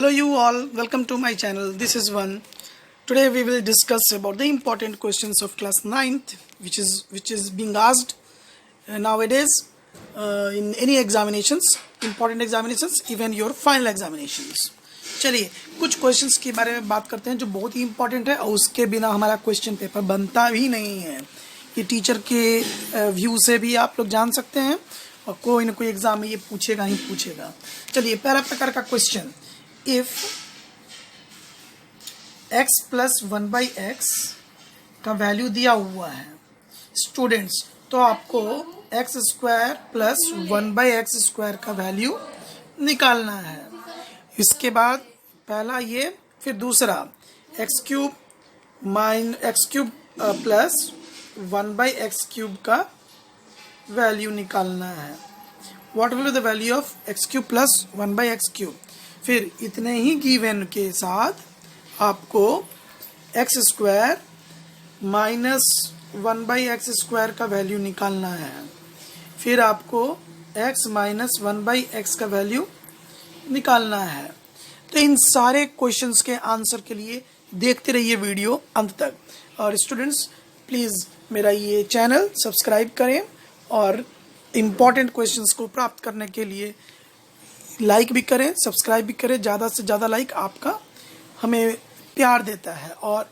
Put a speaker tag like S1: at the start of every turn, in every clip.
S1: Hello you all, welcome to my channel. This is One. Today we will discuss about the important questions of class 9th which is being asked nowadays in any examinations, important examinations, even your final examinations. चलिए कुछ questions के बारे में बात करते हैं जो बहुत ही इंपॉर्टेंट है और उसके बिना हमारा क्वेश्चन पेपर बनता भी नहीं है। ये टीचर के व्यू से भी आप लोग जान सकते हैं और कोई ना कोई एग्जाम में ये पूछेगा ही पूछेगा। चलिए पहला प्रकार का question, if x plus 1/x का वैल्यू दिया हुआ है स्टूडेंट्स, तो आपको x स्क्वायर प्लस 1/x² का वैल्यू निकालना है। इसके बाद पहला ये, फिर दूसरा x³ प्लस 1/x³ का वैल्यू निकालना है। What will be the value of x³ plus 1/x³। फिर इतने ही गिवन के साथ आपको x² माइनस 1/x² का वैल्यू निकालना है। फिर आपको x माइनस 1/x का वैल्यू निकालना है। तो इन सारे क्वेश्चंस के आंसर के लिए देखते रहिए वीडियो अंत तक। और स्टूडेंट्स प्लीज़ मेरा ये चैनल सब्सक्राइब करें और इम्पॉर्टेंट क्वेश्चंस को प्राप्त करने के लिए लाइक भी करें, सब्सक्राइब भी करें। ज़्यादा से ज़्यादा लाइक आपका हमें प्यार देता है और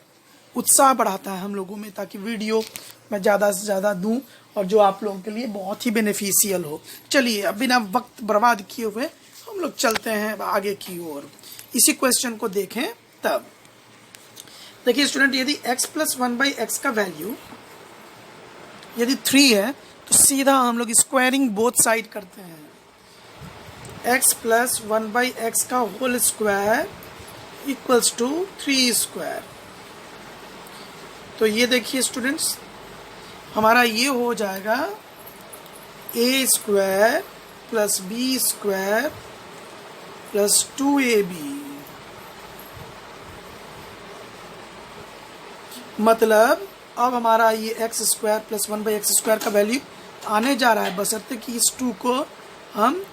S1: उत्साह बढ़ाता है हम लोगों में, ताकि वीडियो मैं ज़्यादा से ज़्यादा दूं और जो आप लोगों के लिए बहुत ही बेनिफिशियल हो। चलिए अब बिना वक्त बर्बाद किए हुए हम लोग चलते हैं आगे की ओर। इसी क्वेश्चन को देखें तब देखिए स्टूडेंट, यदि x प्लस 1/x का वैल्यू यदि 3 है तो सीधा हम लोग स्क्वायरिंग बोथ साइड करते हैं। x प्लस 1/x का whole square equals to 3 square. तो ये देखिए स्टूडेंट्स, हमारा ये हो जाएगा a² plus b² plus 2ab। मतलब अब हमारा ये x² प्लस 1/x² का वैल्यू आने जा रहा है, बशर्ते कि इस 2 को हम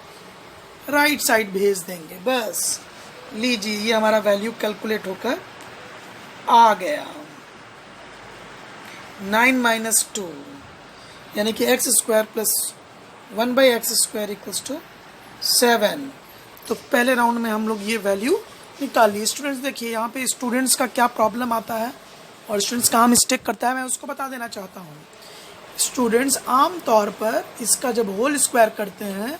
S1: राइट साइड भेज देंगे। बस लीजिए ये हमारा वैल्यू कैलकुलेट होकर आ गया 9 माइनस 2, यानी कि x² plus 1/x² equals to 7। तो पहले राउंड में हम लोग ये वैल्यू निकाल लिए। स्टूडेंट्स देखिए यहाँ पे स्टूडेंट्स का क्या प्रॉब्लम आता है और स्टूडेंट्स कहाँ मिस्टेक करता है, मैं उसको बता देना चाहता हूँ। स्टूडेंट्स आम तौर पर इसका जब होल स्क्वायर करते हैं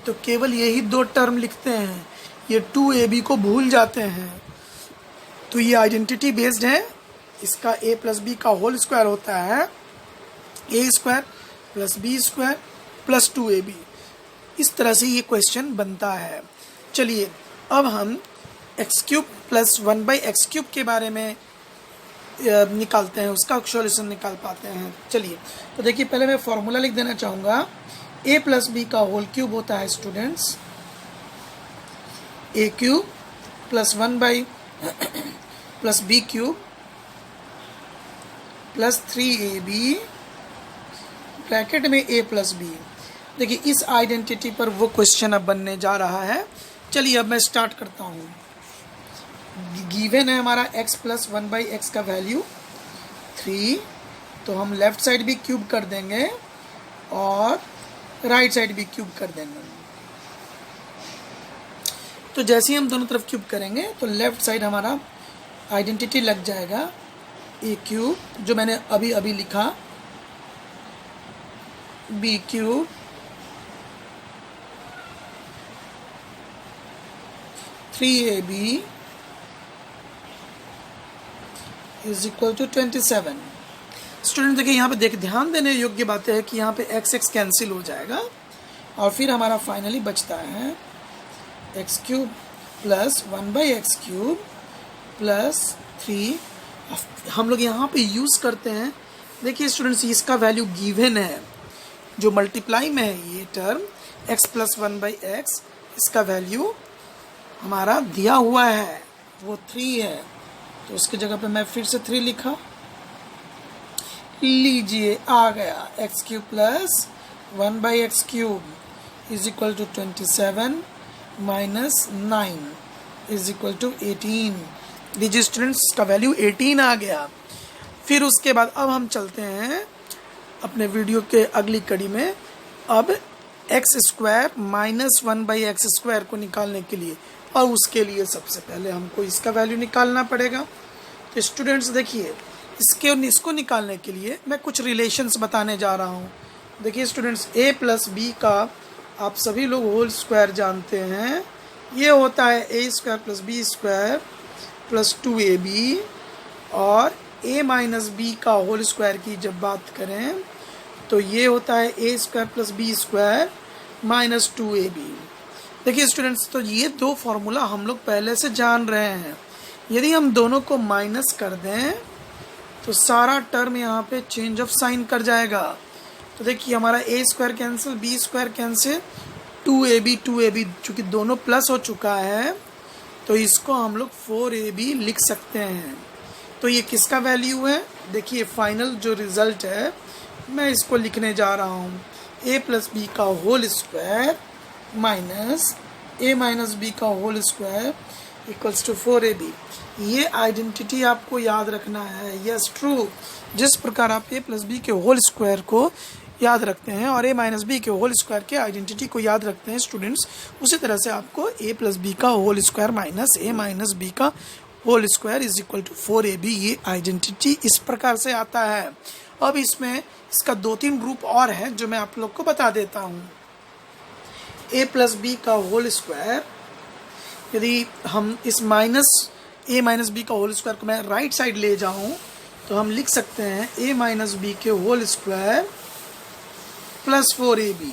S1: तो केवल यही 2 टर्म लिखते हैं, ये 2ab को भूल जाते हैं। तो ये आइडेंटिटी बेस्ड है, इसका a प्लस b का होल स्क्वायर होता है a² plus b² plus 2ab। इस तरह से ये क्वेश्चन बनता है। चलिए अब हम x³ प्लस 1/x³ के बारे में निकालते हैं, उसका सॉल्यूशन निकाल पाते हैं। चलिए तो देखिए पहले मैं फॉर्मूला लिख देना चाहूँगा। a प्लस b का होल क्यूब होता है students a³ plus 1/ plus b³ plus 3ab bracket में a प्लस b। देखिए इस आइडेंटिटी पर वो क्वेश्चन अब बनने जा रहा है। चलिए अब मैं स्टार्ट करता हूँ। गिवन है हमारा x प्लस 1/x का वैल्यू 3, तो हम लेफ्ट साइड भी क्यूब कर देंगे और राइट साइड भी क्यूब कर देंगे। तो जैसे ही हम दोनों तरफ क्यूब करेंगे तो लेफ्ट साइड हमारा आइडेंटिटी लग जाएगा a³ जो मैंने अभी अभी लिखा, b³ 3ab is equal to 27। Student देखिए यहाँ पे ध्यान देने योग्य बात है कि यहाँ पे x कैंसिल हो जाएगा और फिर हमारा फाइनली बचता है x³ प्लस 1/x³ प्लस 3। हम लोग यहाँ पे यूज़ करते हैं, देखिए स्टूडेंट्स इसका वैल्यू गिवन है, जो मल्टीप्लाई में है ये टर्म x प्लस 1/x, इसका वैल्यू हमारा दिया हुआ है वो 3 है, तो उसकी जगह पे मैं फिर से 3 लिखा। लीजिए आ गया x³ plus 1/x³ is equal to 27 minus 9 is equal to 18। लीजिए स्टूडेंट्स, इसका वैल्यू 18 आ गया। फिर उसके बाद अब हम चलते हैं अपने वीडियो के अगली कड़ी में। अब एक्स स्क्वायर माइनस 1/x² को निकालने के लिए, और उसके लिए सबसे पहले हमको इसका वैल्यू निकालना पड़ेगा। तो स्टूडेंट्स देखिए, इसको निकालने के लिए मैं कुछ रिलेशंस बताने जा रहा हूँ। देखिए स्टूडेंट्स, a प्लस बी का आप सभी लोग होल स्क्वायर जानते हैं। ये होता है a² plus b² plus 2ab, और a माइनस बी का होल स्क्वायर की जब बात करें तो ये होता है a² plus b² minus 2ab। देखिए स्टूडेंट्स, तो ये दो फॉर्मूला हम लोग पहले से जान रहे हैं। यदि हम दोनों को माइनस कर दें तो सारा टर्म यहाँ पे चेंज ऑफ साइन कर जाएगा। तो देखिए हमारा a² cancel, b² cancel, 2ab चूँकि दोनों प्लस हो चुका है तो इसको हम लोग 4ab लिख सकते हैं। तो ये किसका वैल्यू है? देखिए फाइनल जो रिज़ल्ट है मैं इसको लिखने जा रहा हूँ, a प्लस बी का whole square minus a minus B का whole square equals to 4ab। ये आइडेंटिटी आपको याद रखना है। यस ट्रू, जिस प्रकार आप a प्लस बी के होल स्क्वायर को याद रखते हैं और a माइनस बी के होल स्क्वायर के आइडेंटिटी को याद रखते हैं स्टूडेंट्स, उसी तरह से आपको a प्लस बी का whole square minus a minus B का whole square is equal to 4ab, ये आइडेंटिटी इस प्रकार से आता है। अब इसमें इसका 2-3 ग्रुप और है जो मैं आप लोग को बता देता हूँ। a प्लस बी का होल स्क्वायर, यदि हम इस a माइनस बी का होल स्क्वायर को मैं राइट साइड ले जाऊँ तो हम लिख सकते हैं a माइनस बी के होल स्क्वायर प्लस 4ab।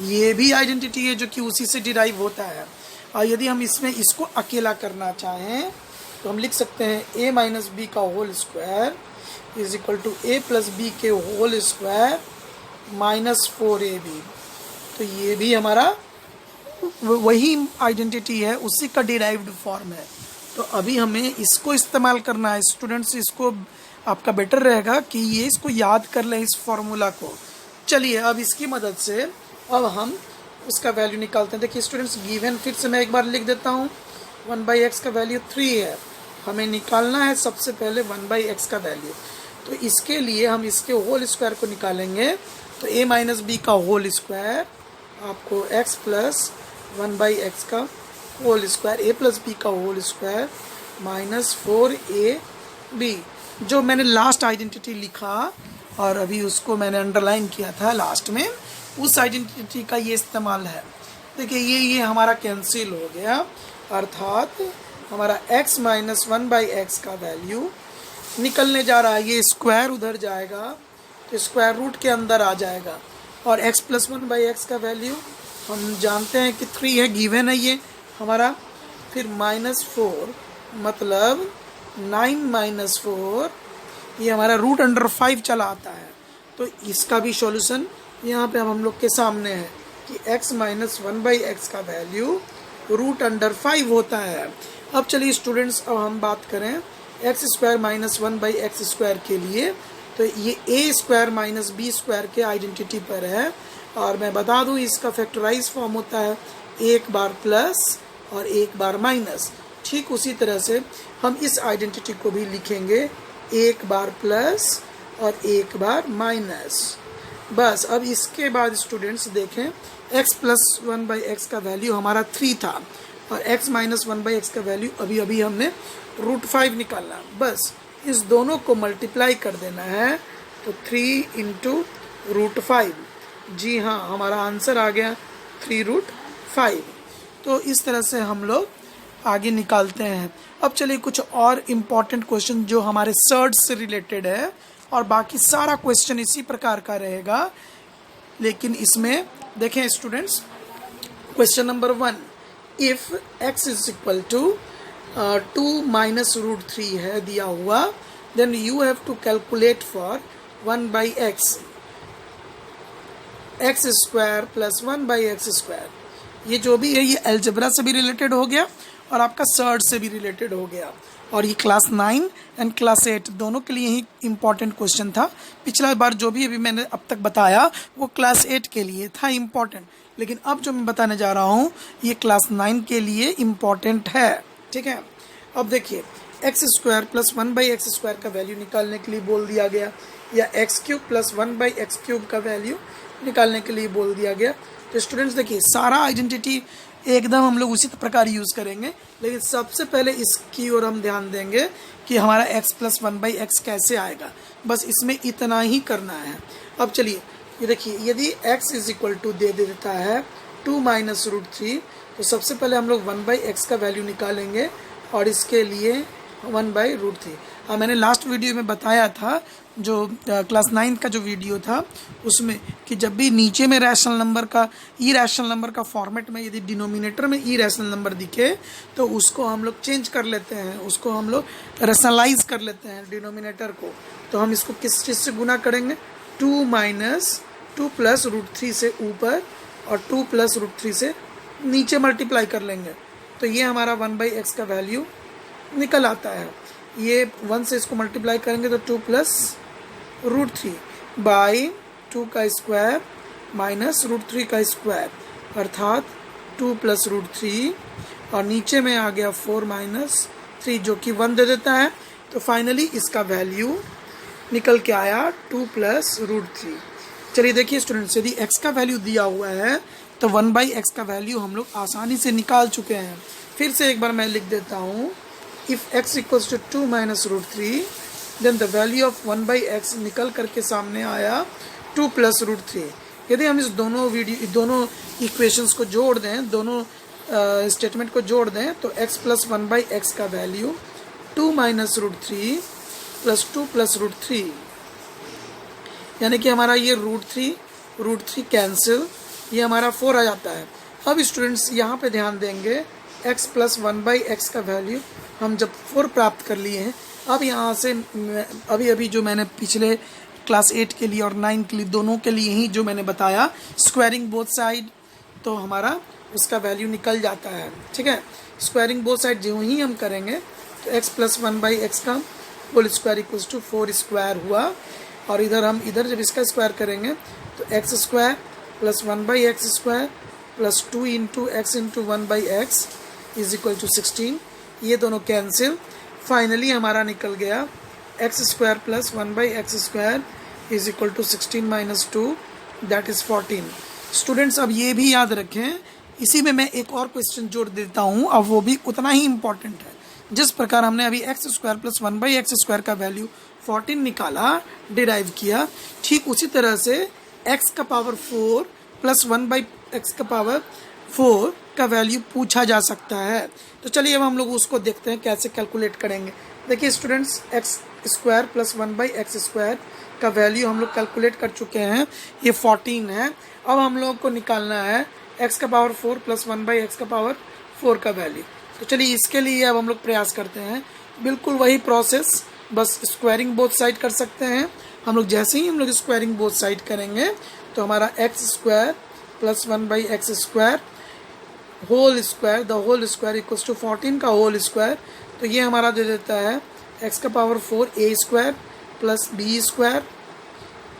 S1: ये भी आइडेंटिटी है जो कि उसी से डिराइव होता है। और यदि हम इसमें इसको अकेला करना चाहें तो हम लिख सकते हैं a माइनस बी का whole square is equal to a plus B के होल स्क्वायर माइनस 4ab। तो ये भी हमारा वही आइडेंटिटी है, उसी का डिराइव्ड फॉर्म है। तो अभी हमें इसको इस्तेमाल करना है स्टूडेंट्स। इसको आपका बेटर रहेगा कि ये इसको याद कर लें इस फॉर्मूला को। चलिए अब इसकी मदद से अब हम उसका वैल्यू निकालते हैं। देखिए स्टूडेंट्स, गिवन फिर से मैं एक बार लिख देता हूँ। 1/x का वैल्यू 3 है, हमें निकालना है सबसे पहले 1/x का वैल्यू। तो इसके लिए हम इसके होल स्क्वायर को निकालेंगे। तो a माइनस बी का होल स्क्वायर आपको x प्लस 1/x का whole square, a plus B का होल स्क्वायर माइनस 4ab, जो मैंने लास्ट आइडेंटिटी लिखा और अभी उसको मैंने अंडरलाइन किया था लास्ट में, उस आइडेंटिटी का ये इस्तेमाल है। देखिए ये हमारा कैंसिल हो गया, अर्थात हमारा x माइनस 1/x का वैल्यू निकलने जा रहा है। ये स्क्वायर उधर जाएगा तो स्क्वायर रूट के अंदर आ जाएगा, और x प्लस 1/x का वैल्यू हम जानते हैं कि 3 है, गिवन है ये हमारा। फिर माइनस 4 मतलब 9 माइनस 4, ये हमारा रूट अंडर 5 चला आता है। तो इसका भी सॉल्यूशन यहाँ पे हम लोग के सामने है कि x माइनस 1/x का वैल्यू रूट अंडर 5 होता है। अब चलिए स्टूडेंट्स, अब हम बात करें x² माइनस 1/x² के लिए। तो ये a² माइनस b² के आइडेंटिटी पर है, और मैं बता दूँ इसका फैक्टराइज फॉर्म होता है एक बार प्लस और एक बार माइनस। ठीक उसी तरह से हम इस आइडेंटिटी को भी लिखेंगे एक बार प्लस और एक बार माइनस। बस अब इसके बाद स्टूडेंट्स देखें, x प्लस 1/x का वैल्यू हमारा 3 था, और x माइनस 1/x का वैल्यू अभी हमने रूट 5 निकाला। बस इस दोनों को मल्टीप्लाई कर देना है, तो 3 इंटू रूट 5। जी हाँ, हमारा आंसर आ गया 3√5। तो इस तरह से हम लोग आगे निकालते हैं। अब चलिए कुछ और इम्पॉर्टेंट क्वेश्चन जो हमारे सर्च से रिलेटेड है, और बाकी सारा क्वेश्चन इसी प्रकार का रहेगा। लेकिन इसमें देखें students, question number 1, if x is equal to 2 minus root 3 है दिया हुआ, then you have to calculate for 1/x, x² plus 1/x²। ये जो भी है ये अलजेब्रा से भी रिलेटेड हो गया और आपका सर्ड से भी रिलेटेड हो गया। और ये क्लास 9 एंड क्लास 8 दोनों के लिए ही इम्पॉर्टेंट क्वेश्चन था। पिछला बार जो भी अभी मैंने अब तक बताया वो क्लास 8 के लिए था इम्पॉर्टेंट, लेकिन अब जो मैं बताने जा रहा हूँ ये क्लास 9 के लिए इम्पॉर्टेंट है। ठीक है, अब देखिए एक्स स्क्वायर प्लस 1/x² का वैल्यू निकालने के लिए बोल दिया गया, या x³ प्लस 1/x³ का वैल्यू निकालने के लिए बोल दिया गया। तो स्टूडेंट्स देखिए सारा आइडेंटिटी एकदम हम लोग उसी प्रकार यूज़ करेंगे, लेकिन सबसे पहले इसकी ओर हम ध्यान देंगे कि हमारा x प्लस 1/x कैसे आएगा, बस इसमें इतना ही करना है। अब चलिए ये देखिए, यदि x इज इक्वल टू दे देता है 2 माइनस √3, तो सबसे पहले हम लोग 1/x का वैल्यू निकालेंगे और इसके लिए 1/√3। हाँ, मैंने लास्ट वीडियो में बताया था, जो क्लास 9 का जो वीडियो था उसमें, कि जब भी नीचे में रैशनल नंबर का इरैशनल नंबर का फॉर्मेट में यदि डिनोमिनेटर में इरैशनल नंबर दिखे तो उसको हम लोग चेंज कर लेते हैं, उसको हम लोग रैशनलाइज कर लेते हैं डिनोमिनेटर को। तो हम इसको किस चीज़ से गुना करेंगे, 2 प्लस √3 से ऊपर और 2 प्लस √3 से नीचे मल्टीप्लाई कर लेंगे, तो ये हमारा 1/x का वैल्यू निकल आता है। ये 1 से इसको मल्टीप्लाई करेंगे तो 2 प्लस √3 बाई 2 का स्क्वायर माइनस √3 का स्क्वायर, अर्थात 2 प्लस √3 और नीचे में आ गया 4 माइनस 3 जो कि 1 दे देता है। तो फाइनली इसका वैल्यू निकल के आया 2 प्लस √3। चलिए देखिए स्टूडेंट्स, यदि x का वैल्यू दिया हुआ है तो 1/x का वैल्यू हम लोग आसानी से निकाल चुके हैं। फिर से एक बार मैं लिख देता हूँ, if x equals to 2 minus √3 then the value of 1/x निकल करके सामने आया 2 प्लस √3। यदि हम इस दोनों इक्वेशंस को जोड़ दें, दोनों स्टेटमेंट को जोड़ दें, तो x प्लस 1/x का वैल्यू 2 माइनस √3 प्लस 2 प्लस √3, यानी कि हमारा ये √3 कैंसिल, ये हमारा 4 आ जाता है। अब स्टूडेंट्स यहाँ पे ध्यान देंगे, x प्लस 1/x का वैल्यू हम जब 4 प्राप्त कर लिए हैं, अब यहाँ से अभी जो मैंने पिछले क्लास 8 के लिए और 9 के लिए दोनों के लिए ही जो मैंने बताया, स्क्वायरिंग बोथ साइड, तो हमारा उसका वैल्यू निकल जाता है। ठीक है, स्क्वायरिंग बोथ साइड जो ही हम करेंगे तो x प्लस 1/x का whole square equals to 4 square हुआ, और इधर जब इसका स्क्वायर करेंगे तो x square plus 1/x² plus 2 into x into 1/x is equal to 16, ये दोनों कैंसिल। फाइनली हमारा निकल गया x square plus 1/x² is equal to 16 minus 2 that is 14। Students अब ये भी याद रखें, इसी में मैं एक और क्वेश्चन जोड़ देता हूँ, अब वो भी उतना ही इम्पॉर्टेंट है। जिस प्रकार हमने अभी x स्क्वायर प्लस 1/x² का वैल्यू 14 निकाला, डिराइव किया, ठीक उसी तरह से x का पावर 4 प्लस 1/x का पावर 4 का वैल्यू पूछा जा सकता है। तो चलिए अब हम लोग उसको देखते हैं कैसे कैलकुलेट करेंगे। देखिए students, x square plus 1/x² का वैल्यू हम लोग कैलकुलेट कर चुके हैं, ये 14 है। अब हम लोग को निकालना है x का पावर 4 प्लस 1/x का पावर 4 का वैल्यू। तो चलिए इसके लिए अब हम लोग प्रयास करते हैं, बिल्कुल वही प्रोसेस, बस स्क्वायरिंग बोथ साइड कर सकते हैं हम लोग। जैसे ही हम लोग स्क्वायरिंग बोथ साइड करेंगे तो हमारा x square plus 1/x² whole square, the whole square equals to 14 का होल स्क्वायर, तो ये हमारा दे देता है x का power 4 a² plus b²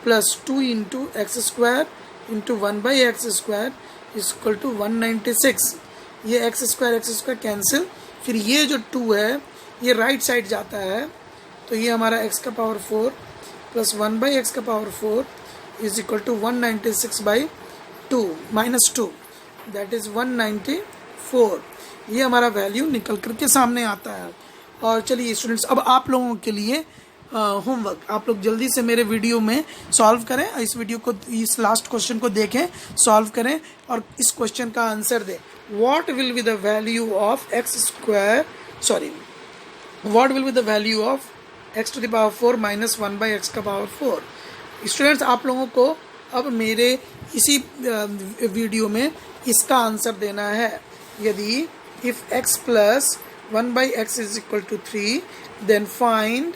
S1: plus 2 into x² into 1/x² is equal to 196। ये x² कैंसिल, फिर ये जो 2 है ये राइट साइड जाता है, तो ये हमारा x का पावर 4 प्लस 1/x का power 4 is equal to 196/2 minus 2 that is 194। ये हमारा वैल्यू निकल करके सामने आता है। और चलिए स्टूडेंट्स, अब आप लोगों के लिए होमवर्क, आप लोग जल्दी से मेरे वीडियो में सॉल्व करें, इस वीडियो को, इस लास्ट क्वेश्चन को देखें, सॉल्व करें और इस क्वेश्चन का आंसर दें। What will be the value of what will be the value of x to the power 4 minus 1/x का पावर 4। स्टूडेंट्स आप लोगों को अब मेरे इसी वीडियो में इसका आंसर देना है। यदि if x plus 1/x is equal to 3 then find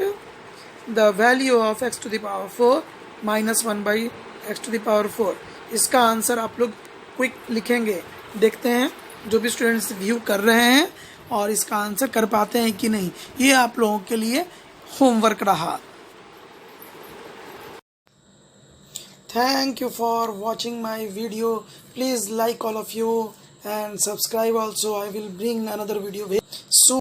S1: the value of x to the power 4 minus 1/x to the power 4। इसका आंसर आप लोग क्विक लिखेंगे। देखते हैं जो भी स्टूडेंट्स व्यू कर रहे हैं और इसका आंसर कर पाते हैं कि नहीं, ये आप लोगों के लिए होमवर्क रहा। Thank you for watching my video. Please like all of you and subscribe also. I will bring another video very soon.